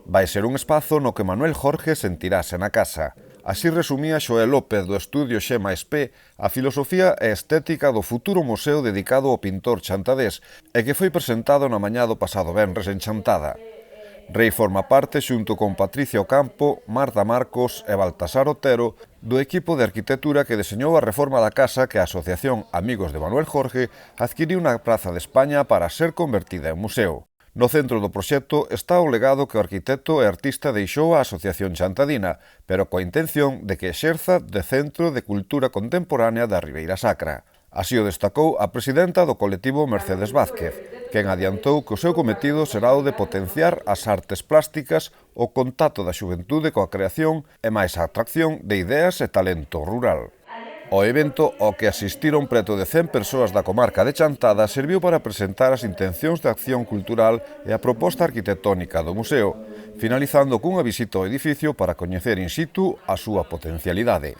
Vai ser un espazo no que Manuel Jorge sentirase na casa. Así resumía Xoel López do estudio X+P a filosofía e estética do futuro museo dedicado ao pintor chantadés e que foi presentado na mañá do pasado venres en Chantada. Rei forma parte, xunto con Patricia Ocampo, Marta Marcos e Baltasar Otero, do equipo de arquitectura que deseñou a reforma da casa que a Asociación Amigos de Manuel Jorge adquiriu na Praza de España para ser convertida en museo. No centro do proxecto está o legado que o arquitecto e artista deixou á Asociación Chantadina, pero coa intención de que exerza de centro de cultura contemporánea da Ribeira Sacra. Así o destacou a presidenta do colectivo Mercedes Vázquez, quen adiantou que o seu cometido será o de potenciar as artes plásticas, o contacto da xuventude coa creación e máis a atracción de ideas e talento rural. O evento, ao que asistiron preto de 100 persoas da comarca de Chantada, serviu para presentar as intencións de acción cultural e a proposta arquitectónica do museo, finalizando cunha visita ao edificio para coñecer in situ a súa potencialidade.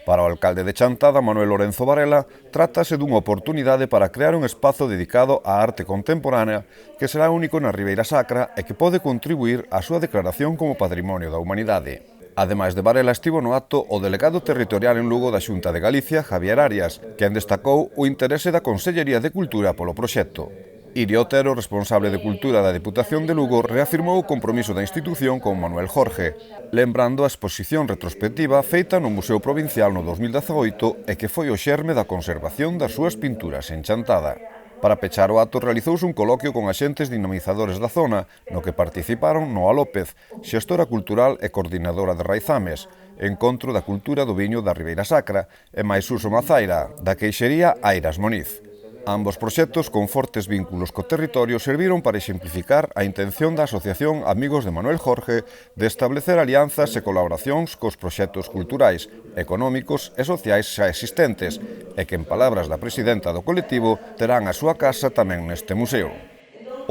Para o alcalde de Chantada, Manuel Lorenzo Varela, trátase dunha oportunidade para crear un espazo dedicado á arte contemporánea que será único na Ribeira Sacra e que pode contribuir á súa declaración como Patrimonio da Humanidade. Ademais de Varela, estivo no acto o delegado territorial en Lugo da Xunta de Galicia, Javier Arias, quen destacou o interese da Consellería de Cultura polo proxecto. Iria Otero, responsable de Cultura da Deputación de Lugo, reafirmou o compromiso da institución con Manuel Jorge, lembrando a exposición retrospectiva feita no Museo Provincial no 2018 e que foi o xerme da conservación das súas pinturas en Chantada. Para pechar o acto realizouse un coloquio con axentes dinamizadores da zona, no que participaron Noa López, xestora cultural e coordinadora de Raizames, Encontro da Cultura do Viño da Ribeira Sacra, e Maisuso Mazaira, da queixería Airas Moniz. Ambos proxectos, con fortes vínculos co territorio, serviron para exemplificar a intención da Asociación Amigos de Manuel Jorge de establecer alianzas e colaboracións cos proxectos culturais, económicos e sociais xa existentes, e que, en palabras da presidenta do colectivo, terán a súa casa tamén neste museo.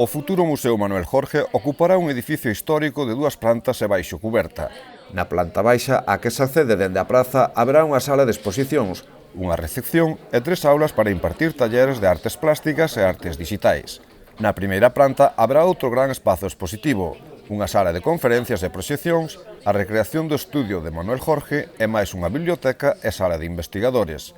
O futuro Museo Manuel Jorge ocupará un edificio histórico de 2 plantas e baixo cuberta. Na planta baixa, a que se accede dende a praza, haberá unha sala de exposicións, unha recepción e 3 aulas para impartir talleres de artes plásticas e artes digitais. Na primeira planta haberá outro gran espazo expositivo, unha sala de conferencias e proxeccións, a recreación do estudio de Manuel Jorge e máis unha biblioteca e sala de investigadores.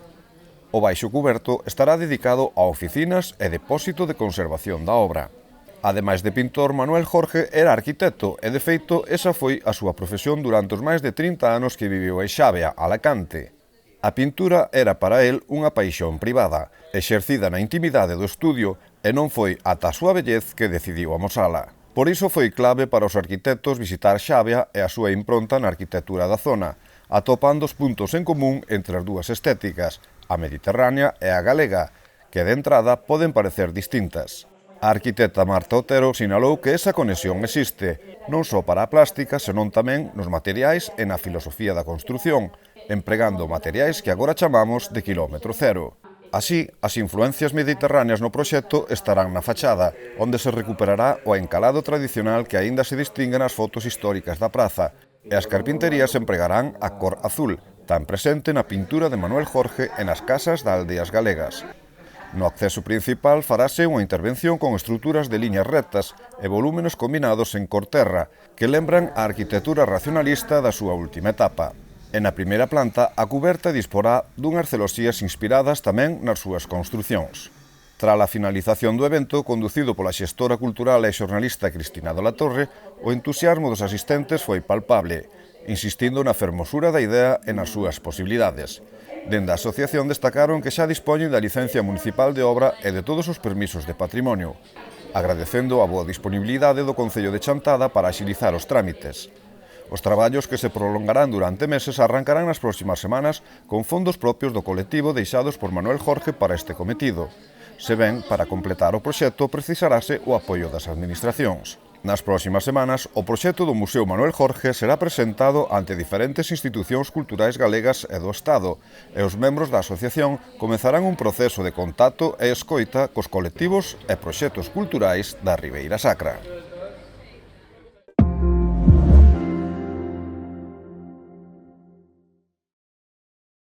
O baixo cuberto estará dedicado a oficinas e depósito de conservación da obra. Ademais de pintor, Manuel Jorge era arquitecto e, de feito, esa foi a súa profesión durante os máis de 30 anos que viviu en Xávea, Alacante. A pintura era para el unha paixón privada, exercida na intimidade do estudio, e non foi ata a súa vellez que decidiu amosala. Por iso foi clave para os arquitectos visitar Xávea e a súa impronta na arquitectura da zona, atopando os puntos en común entre as dúas estéticas, a mediterránea e a galega, que de entrada poden parecer distintas. A arquitecta Marta Otero sinalou que esa conexión existe, non só para a plástica, senón tamén nos materiais e na filosofía da construción, empregando materiais que agora chamamos de quilómetro cero. Así, as influencias mediterráneas no proxecto estarán na fachada, onde se recuperará o encalado tradicional que aínda se distingue nas fotos históricas da praza, e as carpinterías empregarán a cor azul, tan presente na pintura de Manuel Jorge e nas casas das aldeas galegas. No acceso principal farase unha intervención con estruturas de liñas rectas e volúmenes combinados en cor terra, que lembran a arquitectura racionalista da súa última etapa. E na primeira planta, a cuberta disporá dunhas celosías inspiradas tamén nas súas construcións. Tras a finalización do evento, conducido pola xestora cultural e xornalista Cristina de la Torre, o entusiasmo dos asistentes foi palpable, insistindo na fermosura da idea e nas súas posibilidades. Dende a asociación destacaron que xa dispoñen da licencia municipal de obra e de todos os permisos de patrimonio, agradecendo a boa disponibilidade do Concello de Chantada para axilizar os trámites. Os traballos, que se prolongarán durante meses, arrancarán nas próximas semanas con fondos propios do colectivo deixados por Manuel Jorge para este cometido. Se ben, para completar o proxecto precisarase o apoio das administracións. Nas próximas semanas, o proxecto do Museo Manuel Jorge será presentado ante diferentes institucións culturais galegas e do Estado, e os membros da asociación comezarán un proceso de contacto e escoita cos colectivos e proxectos culturais da Ribeira Sacra.